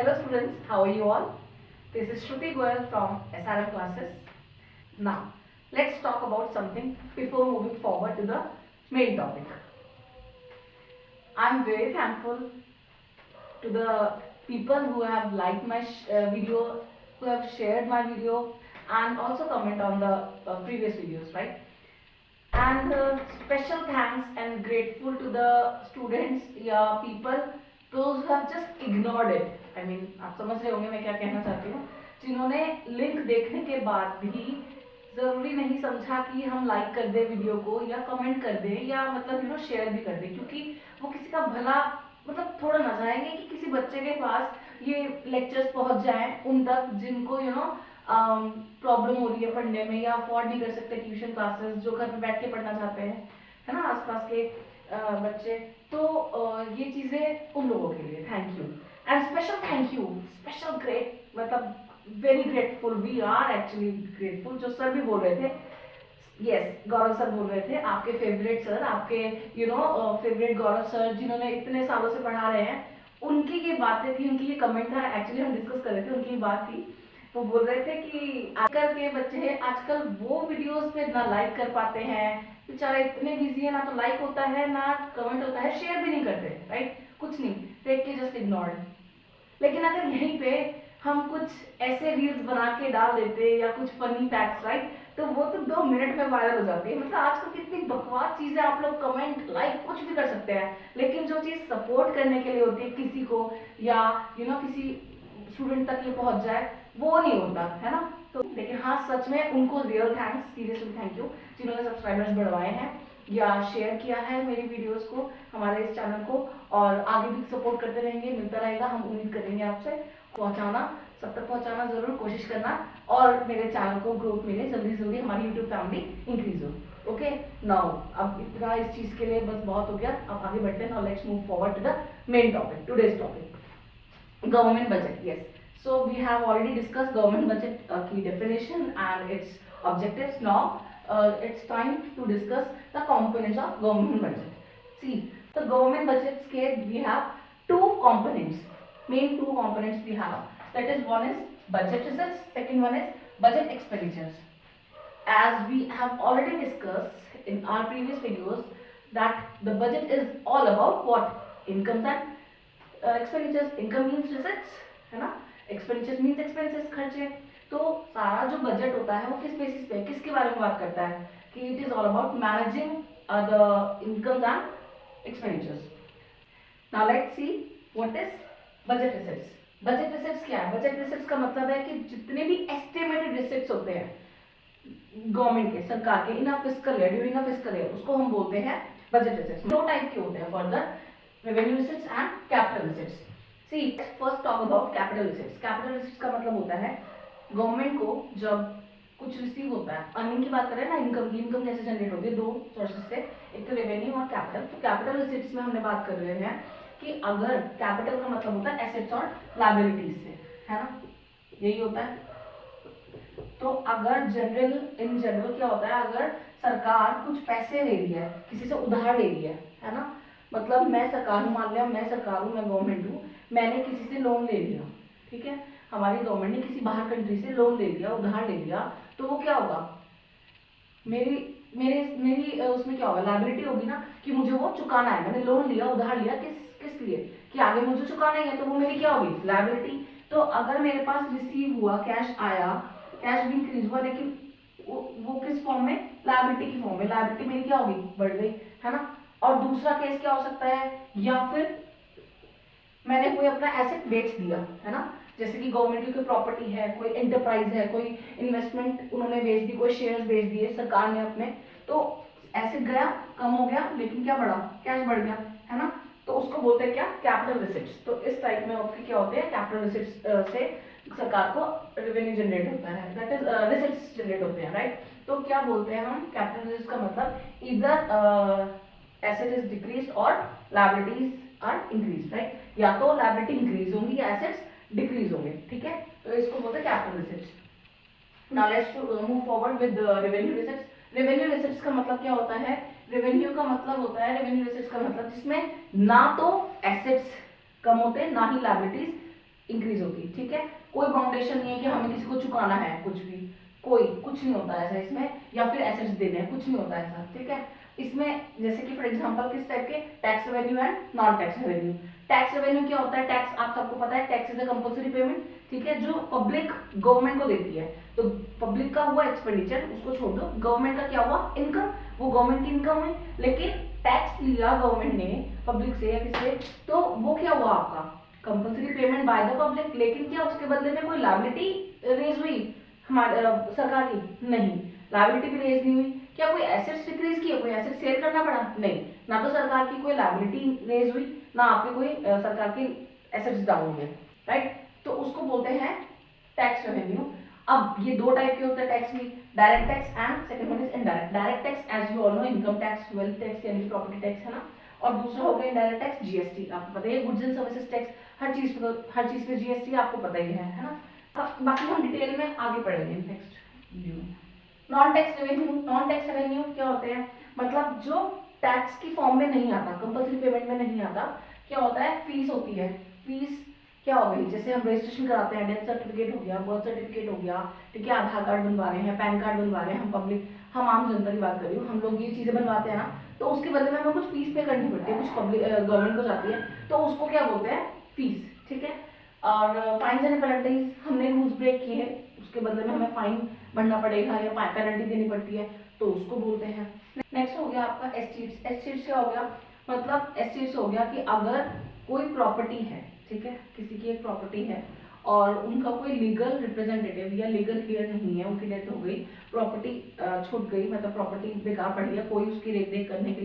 Hello students, how are you all? This is Shruti Goyal from SRM classes. Now, let's talk about something before moving forward to the main topic. I am very thankful to the people who have liked my video, who have shared my video and also comment on the previous videos, right? And special thanks and grateful to the students या people those who have just ignored it. I mean आप समझ रहे होंगे मैं क्या कहना चाहती हूँ, जिन्होंने लिंक देखने के बाद भी ज़रूरी नहीं समझा कि हम लाइक कर दें वीडियो को या कमेंट कर दें या मतलब शेयर भी कर दें, क्योंकि वो किसी का भला मतलब थोड़ा ना चाहेंगे कि किसी बच्चे के पास ये लेक्चर्स पहुंच जाएं उन तक जिनको प्रॉब्लम हो रही है पढ़ने में या अफोर्ड नहीं कर सकते ट्यूशन क्लासेस, जो घर पे बैठ के पढ़ना चाहते हैं, है ना, आसपास के बच्चे। तो ये चीज़ें उन लोगों के लिए thank you and special thank you, special great, मतलब very grateful, we are actually grateful. जो सर भी बोल रहे थे, यस गौरव सर बोल रहे थे, आपके फेवरेट सर, आपके फेवरेट गौरव सर जिन्होंने इतने सालों से पढ़ा रहे हैं, उनकी ये बातें थी, उनकी ये कमेंट था, एक्चुअली हम डिस्कस कर रहे थे, उनकी बात थी। वो बोल रहे थे कि आजकल के बच्चे आजकल वो वीडियोस पे ना लाइक कर पाते हैं, बेचारे इतने बिजी है, ना तो लाइक होता है ना कमेंट होता है, शेयर भी नहीं करते, राइट, कुछ नहीं, देख के जस्ट इग्नोर्ड। लेकिन अगर यहीं पे हम कुछ ऐसे रील्स बना के डाल देते या कुछ फनी फैक्ट्स, राइट, तो वो तो 2 मिनट में वायरल हो जाती है। मतलब आजकल कितनी बकवास चीजें, आप लोग कमेंट लाइक कुछ भी कर सकते हैं, लेकिन जो चीज सपोर्ट करने के लिए होती है किसी को या किसी स्टूडेंट तक ये पहुंच जाए, वो नहीं होता है ना। तो लेकिन हाँ, सच में उनको real thanks, seriously thank you, जिन्होंने सब्सक्राइबर्स बढ़वाए हैं या शेयर किया है मेरी वीडियोस को, हमारे इस चैनल को, और आगे भी सपोर्ट करते रहेंगे, मिलता रहेगा। हम उम्मीद करेंगे आपसे पहुंचाना, सब तक पहुंचाना जरूर कोशिश करना, और मेरे चैनल को ग्रोथ मिले, जल्दी से जल्दी हमारी यूट्यूब फैमिली इंक्रीज हो। ओके, नाउ अब इतना इस चीज के लिए बस बहुत हो गया, अब आगे बढ़ते हैं। Now let's move forward to the main topic, today's topic, government budget. Yes, so we have already discussed government budget key definition and its objectives. Now it's time to discuss the components of government budget. See, the government budget scale, we have two components, main two components we have, that is one is budget receipts, second one is budget expenditures. As we have already discussed in our previous videos that the budget is all about what, incomes and expenditures. Income means receipts, है ना, expenditures means expenses, खर्चे। तो सारा जो budget होता है वो किस बेसिस पे, किसके बारे में बात करता है कि it is all about managing the incomes and expenditures. Now let's see what is budget receipts. Budget receipts क्या है? बजट रिसिप्ट्स का मतलब है कि जितने भी एस्टिमेटेड रिसिप्ट्स होते हैं गवर्नमेंट के, सरकार के, in a fiscal year, during a fiscal year, उसको हम बोलते हैं बजट रिसिप्ट्स। दो टाइप के होते हैं, further revenue receipts and capital receipts. See, first talk about capital receipts. Capital receipts का मतलब होता है गवर्नमेंट को जब कुछ रिसीव होता है, अर्निंग की बात करें ना, इनकम की, इनकम कैसे जनरेट होती है, दो सोर्सेज से, एक तो रेवेन्यू और कैपिटल। तो कैपिटल रिसीप्ट्स में हमने बात कर रहे हैं कि अगर कैपिटल का मतलब होता है एसेट्स और लायबिलिटीज से, है ना, यही होता है। तो अगर इन जनरल क्या होता है, अगर सरकार कुछ पैसे ले रही है, किसी से उधार ले रही है ना, मतलब मैं सरकार हूँ, मान लिया मैं सरकार हूँ, मैं गवर्नमेंट हूँ, मैंने किसी से लोन ले लिया, ठीक है, हमारी गवर्नमेंट ने किसी बाहर कंट्री से लोन ले लिया, उधार ले लिया, तो वो क्या होगा, मेरी मेरी मेरी उसमें क्या होगा, लायबिलिटी होगी ना, कि मुझे वो चुकाना है। मैंने लोन लिया, उधार लिया, किस लिए, कि आगे मुझे चुकाना ही है, तो वो मेरी क्या होगी, लायबिलिटी। तो अगर मेरे पास रिसीव हुआ, कैश आया, कैश भी इंक्रीज हुआ, लेकिन वो किस फॉर्म में, लायबिलिटी की फॉर्म में, लायबिलिटी मेरी क्या होगी, बढ़ गई, है ना। और दूसरा केस क्या हो सकता है, या फिर मैंने कोई अपना एसेट बेच दिया, है ना, जैसे कि गवर्नमेंट की कोई प्रॉपर्टी है, कोई एंटरप्राइज है, कोई इन्वेस्टमेंट उन्होंने बेच दी, कोई शेयर्स बेच दिए सरकार ने अपने, तो एसेट गया, कम हो गया, लेकिन क्या बढ़ा, कैश बढ़ गया, है ना। तो उसको बोलते हैं क्या, कैपिटल रिसिप्ट्स। तो इस टाइप में आपके क्या होते हैं, कैपिटल रिसिप्ट्स से सरकार को रेवेन्यू जनरेट होता है, दैट इज रिसिप्ट्स जनरेट होते हैं, राइट। तो क्या बोलते हैं हम, कैपिटल रिसिप्ट्स का मतलब इधर एसेट इज डिक्रीज और लायबिलिटीज आर इंक्रीज, राइट, या तो लायबिलिटी इंक्रीज होंगी या एसेट्स डिक्रीज होंगे, ठीक है। तो इसको बोलते हैं capital receipts. Now let's move forward with revenue receipts. Revenue receipts का मतलब क्या होता है, रेवेन्यू का मतलब होता है, रेवेन्यू रिसिप्ट्स का मतलब जिसमें ना तो एसेट्स कम होते हैं, ना ही लायबिलिटीज इंक्रीज होती है। ठीक है, कोई बाउंडेशन नहीं है कि हमें किसी को चुकाना है, कुछ नहीं होता ऐसा इसमें, या फिर एसेट्स देने हैं, कुछ नहीं होता ऐसा। ठीक है, इसमें जैसे कि फॉर एग्जांपल किस टाइप के, tax revenue and non tax revenue. Tax revenue क्या होता है, टैक्स आप सबको पता है, tax is a compulsory payment. ठीक है, जो पब्लिक गवर्नमेंट को देती है, तो पब्लिक का हुआ एक्सपेंडिचर उसको छोड़ दो, गवर्नमेंट का क्या हुआ, इनकम, वो गवर्नमेंट की इनकम है। लेकिन टैक्स लिया गवर्नमेंट ने पब्लिक से या किससे, तो वो क्या हुआ आपका compulsory payment by the public. लेकिन क्या उसके बदले में कोई लायबिलिटी रेज हुई हमारे सरकार की, नहीं, लायबिलिटी भी रेज नहीं हुई। क्या कोई एसेट्स डिक्रीज किए, कोई एसेट सेल करना पड़ा, नहीं, ना तो सरकार की कोई लायबिलिटी रेज हुई, ना आपके कोई सरकार की एसेट्स डाउन हुए, राइट। तो उसको बोलते हैं टैक्स रेवेन्यू। अब ये दो टाइप के होते हैं टैक्स भी, direct tax and second one is indirect. Direct tax as you all know income tax, wealth tax यानी प्रॉपर्टी टैक्स है ना, और दूसरा हो गया इनडायरेक्ट टैक्स जीएसटी, आपको पता है, गुड्स एंड सर्विसेज टैक्स, हर चीज पे जीएसटी आपको पता ही है ना। अब बाकी हम डिटेल में आगे पढ़ेंगे नेक्स्ट वीडियो में। Non tax revenue, non tax revenue क्या होते हैं, मतलब जो टैक्स की फॉर्म में नहीं आता, कंपल्सरी पेमेंट में नहीं आता, क्या होता है, फीस होती है। फीस क्या हो गई, जैसे हम रजिस्ट्रेशन कराते हैं, डेथ सर्टिफिकेट हो गया, बर्थ सर्टिफिकेट हो गया, ठीक है, आधार कार्ड बनवा रहे हैं, पैन कार्ड बनवा रहे हैं, हम आम जनता की बात कर रही हूँ, हम लोग ये चीजें बनवाते हैं ना, तो उसके बदले में हमें कुछ फीस पे करनी पड़ती है, कुछ पब्लिक गवर्नमेंट को जाती है, तो उसको क्या बोलते हैं, फीस। ठीक है, और फाइन्स एंड पेनल्टीज, हमने रूल्स ब्रेक किए हैं, उसके बदले में हमें फाइन भरना पड़ेगा या पेनल्टी देनी पड़ती है, तो उसको बोलते हैं। नेक्स्ट हो गया आपका एस्टेट्स। एस्टेट्स क्या हो गया, मतलब एस्टेट्स हो गया कि अगर कोई प्रॉपर्टी है, ठीक है, किसी की एक प्रॉपर्टी है और उनका कोई लीगल रिप्रेजेंटेटिव या लीगल क्लियर नहीं है, उनकी डेथ हो गई, प्रॉपर्टी छूट गई, मतलब प्रॉपर्टी बेकार पड़ गया, कोई उसकी देख रेख करने के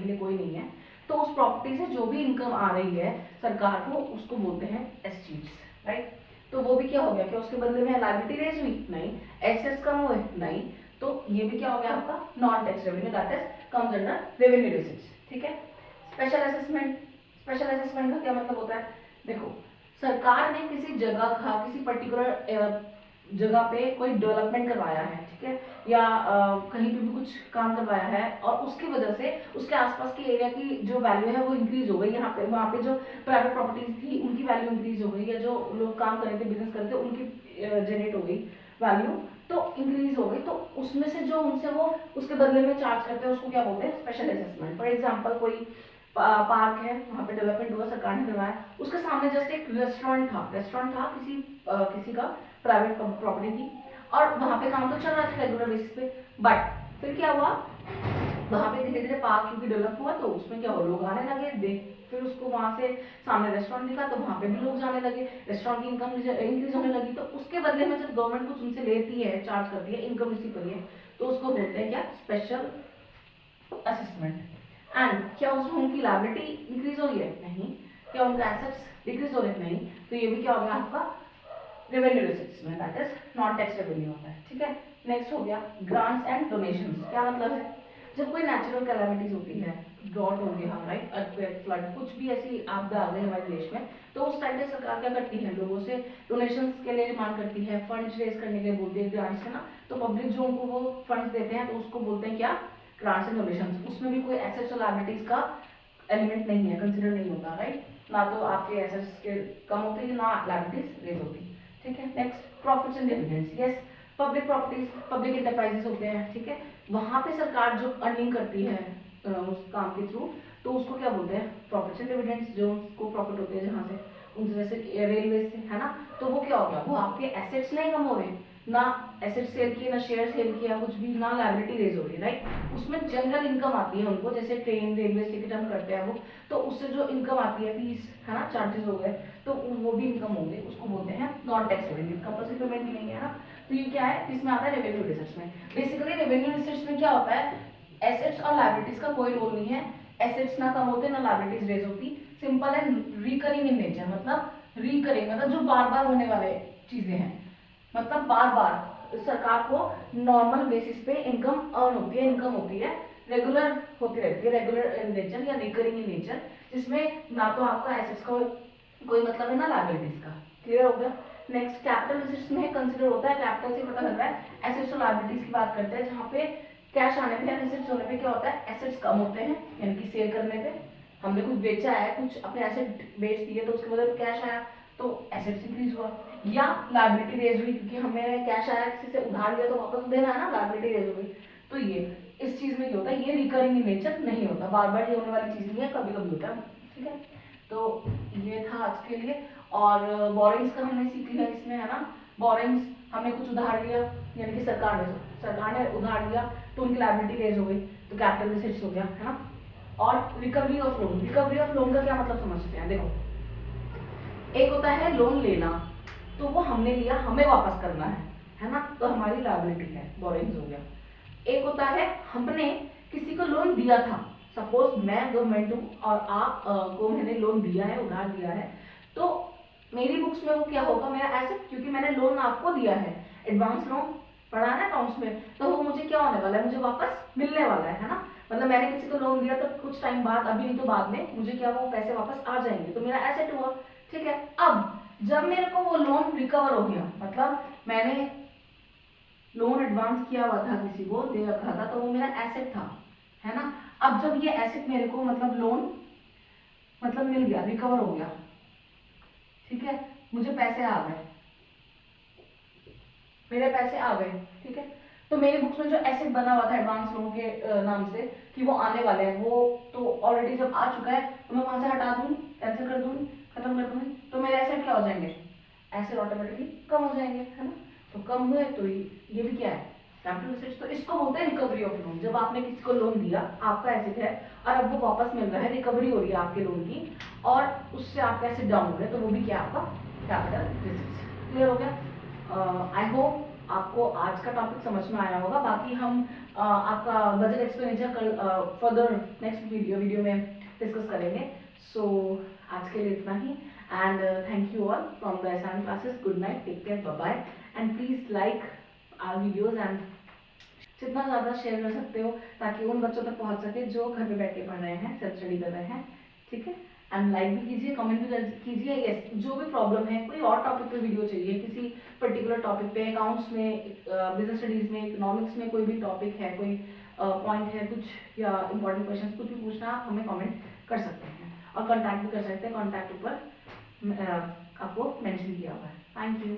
लिए कोई नहीं है, तो उस प्रॉपर्टी से जो भी इनकम आ रही है सरकार को, उसको बोलते हैं एस्टेट्स, राइट। तो वो भी क्या हो गया, क्या उसके बदले में लायबिलिटी रेज हुई, नहीं, एसेट्स कम हुए, नहीं, तो ये भी क्या हो गया आपका non tax revenue, that is comes under revenue receipts. ठीक है, स्पेशल असेसमेंट। स्पेशल असेसमेंट का क्या मतलब होता है, देखो, सरकार ने किसी जगह का, किसी पर्टिकुलर जगह पे कोई डेवलपमेंट करवाया है, ठीक है, या कहीं पे भी कुछ काम करवाया है, और उसकी वजह से उसके आसपास के एरिया की जो वैल्यू है वो इंक्रीज हो गई, यहाँ पे वहाँ पे जो प्राइवेट प्रॉपर्टीज थी उनकी वैल्यू इंक्रीज हो गई, या जो लोग काम कर रहे थे, बिजनेस कर रहे थे, उनकी जनरेट हो गई वैल्यू, तो इंक्रीज हो गई, तो उसमें से जो उनसे वो उसके बदले में चार्ज करते हैं, उसको क्या बोलते हैं, स्पेशल असेसमेंट। फॉर एग्जाम्पल कोई पार्क है, वहाँ पे डेवलपमेंट हुआ, सरकार ने करवाया, उसके सामने जस्ट एक रेस्टोरेंट था किसी का प्राइवेट प्रॉपर्टी थी, और वहाँ पे काम तो चल रहा था रेगुलर बेसिस पे, बट फिर क्या हुआ, वहाँ पे धीरे धीरे पार्क क्योंकि डेवलप हुआ, तो उसमें क्या हुआ, लोग आने लगे, देख, फिर उसको वहाँ से सामने रेस्टोरेंट दिखा, तो वहाँ पे भी लोग जाने लगे, रेस्टोरेंट की इनकम इंक्रीज होने लगी, तो उसके बदले में जब गवर्नमेंट कुछ उनसे लेती है, चार्ज करती है, इनकम रिसीव करिए, तो उसको बोलते हैं क्या, स्पेशल असेसमेंट। एंड क्या उसमें उनकी लायबिलिटी इंक्रीज हो रही है, नहीं, क्या उनका एसेट्स डिक्रीज हो रहे हैं, नहीं, तो ये भी क्या हो गया आपका रेवेन्यू रिसीट्स में, that is non tax revenue होता है। ठीक है, नेक्स्ट हो गया ग्रांट्स एंड डोनेशंस। क्या मतलब है, जब कोई नेचुरल कैलामिटीज होती है, ड्रॉट हो गया, राइट, अर्थक्वेक, फ्लड, कुछ भी ऐसी आपदा आ गई हमारे देश में, तो उस टाइम पे सरकार क्या करती है, लोगों से डोनेशंस के लिए डिमांड करती है, फंड्स रेज करने के लिए बोलती है, ग्रांट्स है ना, तो पब्लिक जो उनको वो फंड्स देते हैं, तो उसको बोलते हैं क्या, ग्रांट्स एंड डोनेशंस। उसमें भी कोई एसेट्स और लायबिलिटीज का एलिमेंट नहीं है, कंसिडर नहीं होता, राइट, ना तो आपके एसेट्स के कम होते हैं, ना लायबिलिटीज रेज होती। ठीक है, next profits and dividends. Yes, public properties, public enterprises होते हैं, ठीक है, वहां पे सरकार जो अर्निंग करती है उस काम के थ्रू, तो उसको क्या बोलते हैं, प्रॉफिट्स एंड डिविडेंड्स। जो उसको प्रॉफिट होते हैं जहाँ से, उनसे जैसे रेलवे से, है ना, तो वो क्या हो गया, वो आपके एसेट्स नहीं कम हो रहे, ना एसेट सेल किए, ना शेयर सेल किया, कुछ भी, ना लायबिलिटी रेज हो रही है, राइट। उसमें जनरल इनकम आती है उनको, जैसे ट्रेन रेलवे टिकट हम करते हैं वो, तो उससे जो इनकम आती है, फीस, है ना, चार्जेस हो गए, तो वो भी इनकम होंगे, उसको बोलते हैं non tax revenue, compulsory payment भी नहीं है ना, तो ये क्या है, इसमें आता है रेवेन्यू रिसर्च में। बेसिकली रेवेन्यू रिसर्च में क्या होता है, एसेट्स और लायबिलिटीज का कोई रोल नहीं है, एसेट्स ना कम होते, ना लायबिलिटीज रेज होती, simple and recurring in nature, मतलब रिकरिंग मतलब जो बार बार होने वाले चीजें हैं, मतलब बार बार सरकार को नॉर्मल बेसिस पे इनकम अर्न होती है, इनकम होती है, रेगुलर होती रहती है, रेगुलर इन नेचर या रिकरिंग इन नेचर, जिसमें ना तो आपका एसेट्स का कोई मतलब है, ना लायबिलिटीज का। क्लियर हो गया। नेक्स्ट कैपिटल एसेट्स में कंसीडर होता है, कैपिटल से पता लग रहा है, एसेट्स और लायबिलिटीज की बात करते हैं, जहाँ पे कैश आने पे, एसेट्स होने पे क्या होता है, एसेट्स कम होते हैं, यानी कि सेल करने पे हमने कुछ बेचा है, कुछ अपने एसेट बेच दिए, तो उसके बदले कैश आया, तो एसेट्स इंक्रीज हुआ, या लायबिलिटी रेज हुई क्योंकि हमें कैश आया, किसी से उधार लिया तो वापस देना है ना, लायबिलिटी रेज हुई। तो ये इस चीज में क्या होता है, ये रिकरिंग इन नेचर नहीं होता, बार बार ये होने वाली चीज नहीं है, कभी कभी होता है, ठीक है। तो ये था आज के लिए। और बोरिंग्स का हमने सीख लिया इसमें, है ना। बोरिंग्स, हमने कुछ उधार लिया, यानी कि सरकार ने उधार लिया तो उनकी लायबिलिटी रेज हो गई, तो कैपिटल एसेट्स हो गया, है ना। और recovery of loan, recovery of loan का क्या मतलब समझते हैं, देखो एक होता है लोन लेना, तो वो हमने लिया, हमें वापस करना है ना, तो हमारी लायबिलिटी है, बोरिंग्स हो गया। एक होता है हमने किसी को लोन दिया था, सपोज मैं गवर्नमेंट हूँ और आप को मैंने लोन दिया है, उधार दिया है, तो मेरी बुक्स में वो क्या होगा, मेरा एसेट, क्योंकि मैंने लोन आपको दिया है, एडवांस लोन पड़ा है ना अकाउंट्स में, तो वो मुझे क्या होने वाला है, मुझे वापस मिलने वाला है ना। मतलब मैंने किसी को लोन दिया तो कुछ टाइम बाद, अभी नहीं तो बाद में मुझे क्या वो पैसे वापस आ जाएंगे, तो मेरा एसेट हुआ, ठीक है। अब जब मेरे को वो लोन रिकवर हो गया, मतलब मैंने लोन एडवांस किया हुआ था, किसी को दे रखा था, तो वो मेरा एसेट था, है ना। अब जब ये एसेट मेरे को मतलब लोन मतलब मिल गया, रिकवर हो गया, ठीक है, मुझे पैसे आ गए, मेरे पैसे आ गए, ठीक है। तो मेरे बुक्स में जो एसेट बना हुआ था एडवांस लोन के नाम से कि वो आने वाले हैं, वो तो ऑलरेडी जब आ चुका है तो मैं वहां से हटा दूंगी, कैंसिल कर दूंगी, खत्म कर दूंगी, तो मेरे एसेट क्या हो जाएंगे, एसेट ऑटोमेटिकली कम हो जाएंगे, है ना। तो कम हुए तो ये भी क्या है, कैपिटल एसेट्स। तो इसको बोलते हैं रिकवरी ऑफ लोन। जब आपने किसी को लोन दिया, आपका एसेट है और अब वो वापस मिल रहा है, रिकवरी हो रही है आपके लोन की, और उससे आपका एसेट डाउन हो गया, तो वो भी क्या आपका कैपिटल एसेट्स। क्लियर हो गया। आई होप आपको आज का टॉपिक समझ में आया होगा। बाकी हम आपका बजट एक्सपेंडिचर कल फर्दर नेक्स्ट वीडियो में डिस्कस करेंगे। सो आज के लिए इतना ही, and thank you all from the SIM classes. Good night, take care, bye bye, and please like our videos and जितना ज़्यादा शेयर कर सकते हो ताकि उन बच्चों तक पहुंच सके जो घर पे बैठ के पढ़ रहे हैं, सेल्फ स्टडी कर रहे हैं, ठीक है। एंड लाइक भी कीजिए, कमेंट भी कीजिए। यस, जो भी प्रॉब्लम है, कोई और टॉपिक पे वीडियो चाहिए, किसी पर्टिकुलर टॉपिक पे, अकाउंट्स में, बिजनेस स्टडीज में, इकोनॉमिक्स में कोई भी टॉपिक है, कोई पॉइंट है कुछ, या इंपॉर्टेंट क्वेश्चन कुछ भी पूछना, आप हमें कमेंट कर सकते हैं और कॉन्टैक्ट भी कर सकते हैं। कॉन्टैक्ट ऊपर आपको मेंशन किया हुआ है। Thank you.